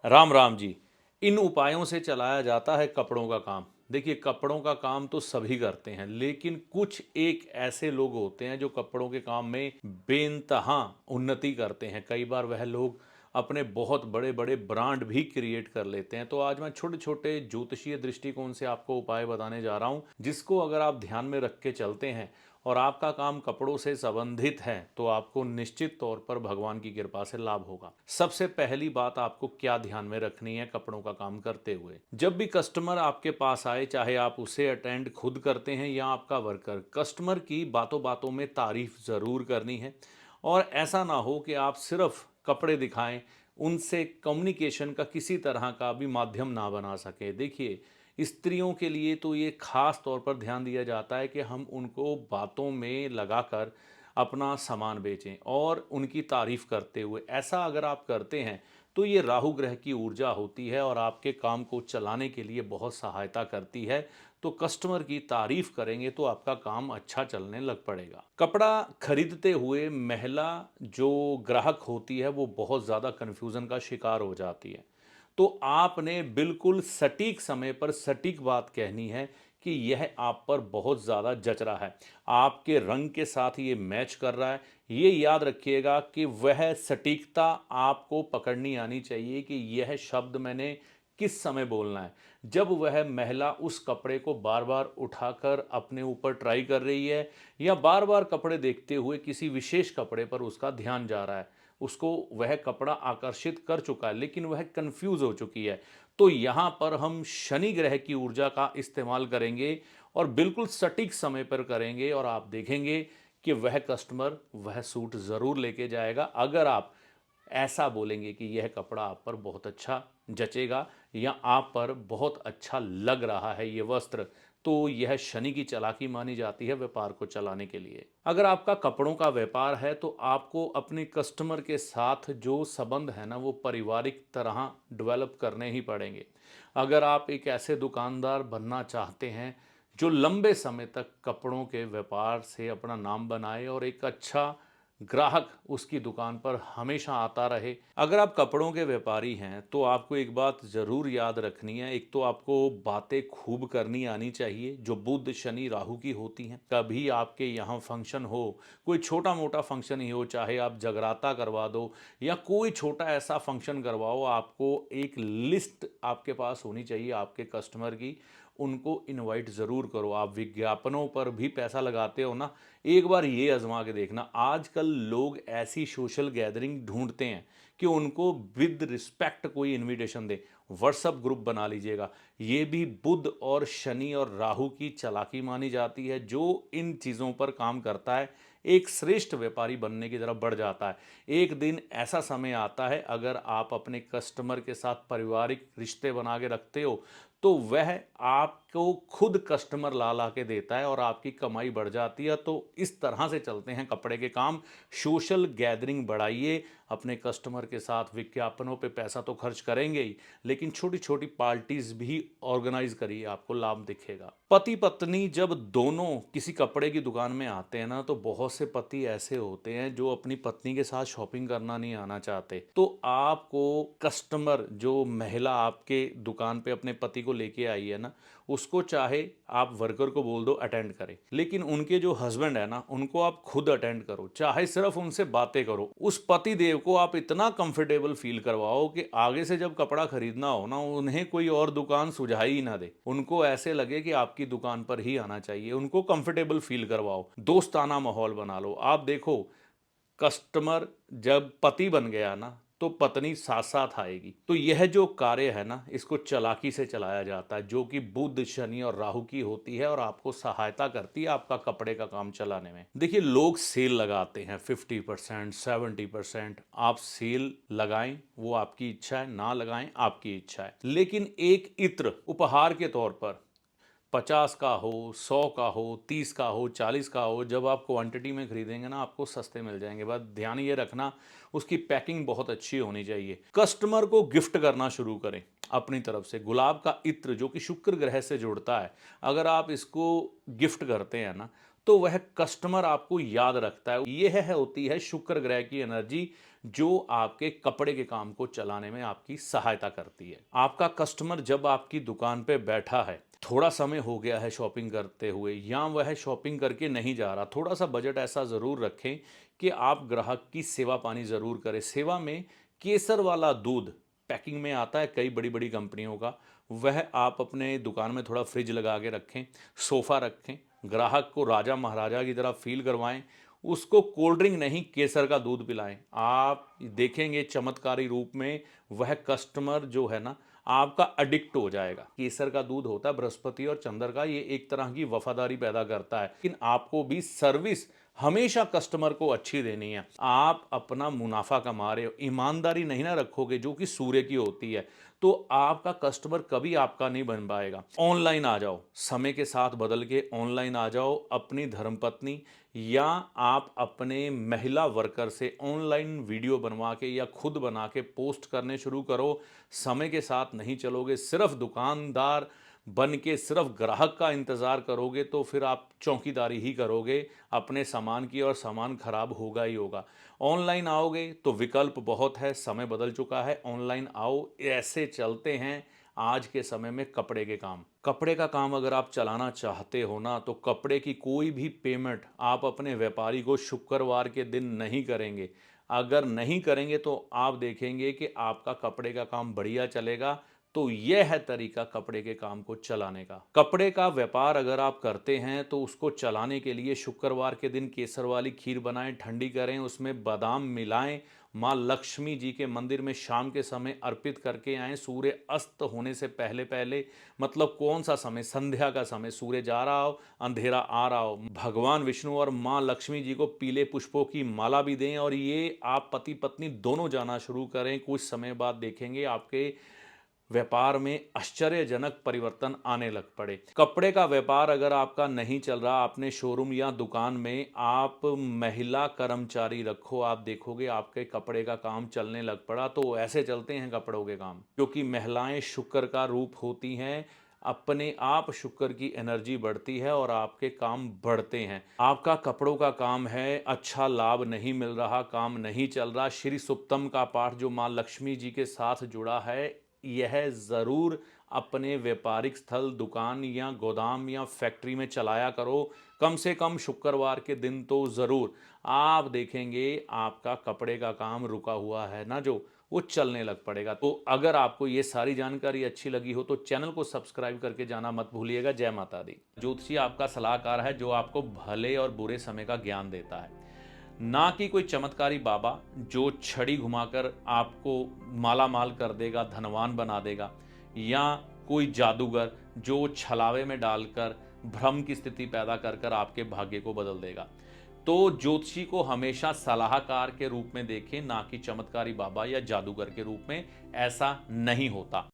राम राम जी। इन उपायों से चलाया जाता है कपड़ों का काम। देखिए, कपड़ों का काम तो सभी करते हैं, लेकिन कुछ एक ऐसे लोग होते हैं जो कपड़ों के काम में बेइंतहा उन्नति करते हैं। कई बार वह लोग अपने बहुत बड़े बड़े ब्रांड भी क्रिएट कर लेते हैं। तो आज मैं छोटे छोटे ज्योतिषीय दृष्टिकोण से आपको उपाय बताने जा रहा हूं, जिसको अगर आप ध्यान में रख के चलते हैं और आपका काम कपड़ों से संबंधित है तो आपको निश्चित तौर पर भगवान की कृपा से लाभ होगा। सबसे पहली बात आपको क्या ध्यान में रखनी है कपड़ों का काम करते हुए, जब भी कस्टमर आपके पास आए, चाहे आप उसे अटेंड खुद करते हैं या आपका वर्कर, कस्टमर की बातों बातों में तारीफ जरूर करनी है। और ऐसा ना हो कि आप सिर्फ कपड़े दिखाएं, उनसे कम्युनिकेशन का किसी तरह का भी माध्यम ना बना सके। देखिए, स्त्रियों के लिए तो ये खास तौर पर ध्यान दिया जाता है कि हम उनको बातों में लगाकर अपना सामान बेचें और उनकी तारीफ करते हुए। ऐसा अगर आप करते हैं तो ये राहु ग्रह की ऊर्जा होती है और आपके काम को चलाने के लिए बहुत सहायता करती है। तो कस्टमर की तारीफ करेंगे तो आपका काम अच्छा चलने लग पड़ेगा। कपड़ा खरीदते हुए महिला जो ग्राहक होती है वो बहुत ज़्यादा कन्फ्यूज़न का शिकार हो जाती है। तो आपने बिल्कुल सटीक समय पर सटीक बात कहनी है कि यह आप पर बहुत ज़्यादा जच रहा है, आपके रंग के साथ ये मैच कर रहा है। ये याद रखिएगा कि वह सटीकता आपको पकड़नी आनी चाहिए कि यह शब्द मैंने किस समय बोलना है। जब वह महिला उस कपड़े को बार बार उठाकर अपने ऊपर ट्राई कर रही है या बार बार कपड़े देखते हुए किसी विशेष कपड़े पर उसका ध्यान जा रहा है, उसको वह कपड़ा आकर्षित कर चुका है लेकिन वह कंफ्यूज हो चुकी है, तो यहाँ पर हम शनि ग्रह की ऊर्जा का इस्तेमाल करेंगे और बिल्कुल सटीक समय पर करेंगे और आप देखेंगे कि वह कस्टमर वह सूट ज़रूर लेके जाएगा। अगर आप ऐसा बोलेंगे कि यह कपड़ा आप पर बहुत अच्छा जचेगा या आप पर बहुत अच्छा लग रहा है ये वस्त्र, तो यह शनि की चालाकी मानी जाती है व्यापार को चलाने के लिए। अगर आपका कपड़ों का व्यापार है तो आपको अपने कस्टमर के साथ जो संबंध है ना वो पारिवारिक तरह डेवलप करने ही पड़ेंगे। अगर आप एक ऐसे दुकानदार बनना चाहते हैं जो लंबे समय तक कपड़ों के व्यापार से अपना नाम बनाए और एक अच्छा ग्राहक उसकी दुकान पर हमेशा आता रहे। अगर आप कपड़ों के व्यापारी हैं तो आपको एक बात ज़रूर याद रखनी है। एक तो आपको बातें खूब करनी आनी चाहिए जो बुध शनि राहु की होती हैं। कभी आपके यहाँ फंक्शन हो, कोई छोटा मोटा फंक्शन ही हो, चाहे आप जगराता करवा दो या कोई छोटा ऐसा फंक्शन करवाओ, आपको एक लिस्ट आपके पास होनी चाहिए आपके कस्टमर की। उनको इनवाइट ज़रूर करो। आप विज्ञापनों पर भी पैसा लगाते हो ना, एक बार ये आजमा के देखना। आजकल लोग ऐसी सोशल गैदरिंग ढूंढते हैं कि उनको विद रिस्पेक्ट कोई इनविटेशन दे। व्हाट्सअप ग्रुप बना लीजिएगा। ये भी बुध और शनि और राहु की चालाकी मानी जाती है। जो इन चीज़ों पर काम करता है एक श्रेष्ठ व्यापारी बनने की तरफ बढ़ जाता है। एक दिन ऐसा समय आता है, अगर आप अपने कस्टमर के साथ पारिवारिक रिश्ते बना के रखते हो तो वह आपको खुद कस्टमर ला ला के देता है और आपकी कमाई बढ़ जाती है। तो इस तरह से चलते हैं कपड़े के काम। सोशल गैदरिंग बढ़ाइए, अपने कस्टमर के साथ विज्ञापनों पे पैसा तो खर्च करेंगे ही, लेकिन छोटी छोटी पार्टीज भी ऑर्गेनाइज करिए, आपको लाभ दिखेगा। पति पत्नी जब दोनों किसी कपड़े की दुकान में आते हैं ना, तो बहुत से पति ऐसे होते हैं जो अपनी पत्नी के साथ शॉपिंग करना नहीं आना चाहते। तो आपको कस्टमर जो महिला आपके दुकान पे अपने पति को लेके आई है ना, उसको चाहे आप वर्कर को बोल दो अटेंड करे, लेकिन उनके जो हस्बैंड है ना उनको आप खुद अटेंड करो, चाहे सिर्फ उनसे बातें करो। उस पति देव को आप इतना कंफर्टेबल फील करवाओ कि आगे से जब कपड़ा खरीदना हो ना, उन्हें कोई और दुकान सुझाई ही ना दे। उनको ऐसे लगे कि आपकी दुकान पर ही आना चाहिए। उनको कंफर्टेबल फील करवाओ, दोस्ताना माहौल बना लो। आप देखो, कस्टमर जब पति बन गया ना तो पत्नी साथ साथ आएगी। तो यह जो कार्य है ना, इसको चालाकी से चलाया जाता है, जो कि बुध शनि और राहु की होती है और आपको सहायता करती है आपका कपड़े का काम चलाने में। देखिए, लोग सेल लगाते हैं 50%, 70%। आप सेल लगाएं, वो आपकी इच्छा है, ना लगाएं आपकी इच्छा है, लेकिन एक इत्र उपहार के तौर पर 50 का हो, 100 का हो, 30 का हो, 40 का हो, जब आप क्वांटिटी में खरीदेंगे ना आपको सस्ते मिल जाएंगे। बस ध्यान ये रखना, उसकी पैकिंग बहुत अच्छी होनी चाहिए। कस्टमर को गिफ्ट करना शुरू करें अपनी तरफ से। गुलाब का इत्र जो कि शुक्र ग्रह से जुड़ता है, अगर आप इसको गिफ्ट करते हैं ना तो वह कस्टमर आपको याद रखता है। यह होती है शुक्र ग्रह की एनर्जी जो आपके कपड़े के काम को चलाने में आपकी सहायता करती है। आपका कस्टमर जब आपकी दुकान पे बैठा है, थोड़ा समय हो गया है शॉपिंग करते हुए या वह शॉपिंग करके नहीं जा रहा, थोड़ा सा बजट ऐसा ज़रूर रखें कि आप ग्राहक की सेवा पानी ज़रूर करें। सेवा में केसर वाला दूध पैकिंग में आता है कई बड़ी बड़ी कंपनियों का, वह आप अपने दुकान में थोड़ा फ्रिज लगा के रखें, सोफ़ा रखें, ग्राहक को राजा महाराजा की तरह फील करवाएं, उसको कोल्ड ड्रिंक नहीं केसर का दूध पिलाएं। आप देखेंगे चमत्कारी रूप में वह कस्टमर जो है ना आपका एडिक्ट हो जाएगा। केसर का दूध होता है बृहस्पति और चंद्र का, ये एक तरह की वफादारी पैदा करता है। लेकिन आपको भी सर्विस हमेशा कस्टमर को अच्छी देनी है। आप अपना मुनाफा कमा रहे हो, ईमानदारी नहीं ना रखोगे जो कि सूर्य की होती है, तो आपका कस्टमर कभी आपका नहीं बन पाएगा। ऑनलाइन आ जाओ, समय के साथ बदल के ऑनलाइन आ जाओ। अपनी धर्मपत्नी या आप अपने महिला वर्कर से ऑनलाइन वीडियो बनवा के या खुद बना के पोस्ट करने शुरू करो। समय के साथ नहीं चलोगे, सिर्फ दुकानदार बन के सिर्फ ग्राहक का इंतज़ार करोगे तो फिर आप चौकीदारी ही करोगे अपने सामान की, और सामान खराब होगा ही होगा। ऑनलाइन आओगे तो विकल्प बहुत है, समय बदल चुका है, ऑनलाइन आओ। ऐसे चलते हैं आज के समय में कपड़े के काम। कपड़े का काम अगर आप चलाना चाहते हो ना, तो कपड़े की कोई भी पेमेंट आप अपने व्यापारी को शुक्रवार के दिन नहीं करेंगे। अगर नहीं करेंगे तो आप देखेंगे कि आपका कपड़े का काम बढ़िया चलेगा। तो यह है तरीका कपड़े के काम को चलाने का। कपड़े का व्यापार अगर आप करते हैं तो उसको चलाने के लिए शुक्रवार के दिन केसर वाली खीर बनाएं, ठंडी करें, उसमें बादाम मिलाएं, माँ लक्ष्मी जी के मंदिर में शाम के समय अर्पित करके आएं। सूर्य अस्त होने से पहले पहले, मतलब कौन सा समय, संध्या का समय, सूर्य जा रहा हो अंधेरा आ रहा हो, भगवान विष्णु और माँ लक्ष्मी जी को पीले पुष्पों की माला भी दें और ये आप पति पत्नी दोनों जाना शुरू करें। कुछ समय बाद देखेंगे आपके व्यापार में आश्चर्यजनक परिवर्तन आने लग पड़े। कपड़े का व्यापार अगर आपका नहीं चल रहा, अपने शोरूम या दुकान में आप महिला कर्मचारी रखो, आप देखोगे आपके कपड़े का काम चलने लग पड़ा। तो ऐसे चलते हैं कपड़ों के काम, क्योंकि महिलाएं शुक्र का रूप होती हैं। अपने आप शुक्र की एनर्जी बढ़ती है और आपके काम बढ़ते हैं। आपका कपड़ों का काम है, अच्छा लाभ नहीं मिल रहा, काम नहीं चल रहा, श्री सुप्तम का पाठ जो माँ लक्ष्मी जी के साथ जुड़ा है, यह ज़रूर अपने व्यापारिक स्थल, दुकान या गोदाम या फैक्ट्री में चलाया करो। कम से कम शुक्रवार के दिन तो ज़रूर। आप देखेंगे आपका कपड़े का काम रुका हुआ है ना जो, वो चलने लग पड़ेगा। तो अगर आपको ये सारी जानकारी अच्छी लगी हो तो चैनल को सब्सक्राइब करके जाना मत भूलिएगा। जय माता दी। ज्योतिषी आपका सलाहकार है जो आपको भले और बुरे समय का ज्ञान देता है, ना कि कोई चमत्कारी बाबा जो छड़ी घुमाकर आपको माला माल कर देगा, धनवान बना देगा, या कोई जादूगर जो छलावे में डालकर भ्रम की स्थिति पैदा कर कर आपके भाग्य को बदल देगा। तो ज्योतिषी को हमेशा सलाहकार के रूप में देखें, ना कि चमत्कारी बाबा या जादूगर के रूप में। ऐसा नहीं होता।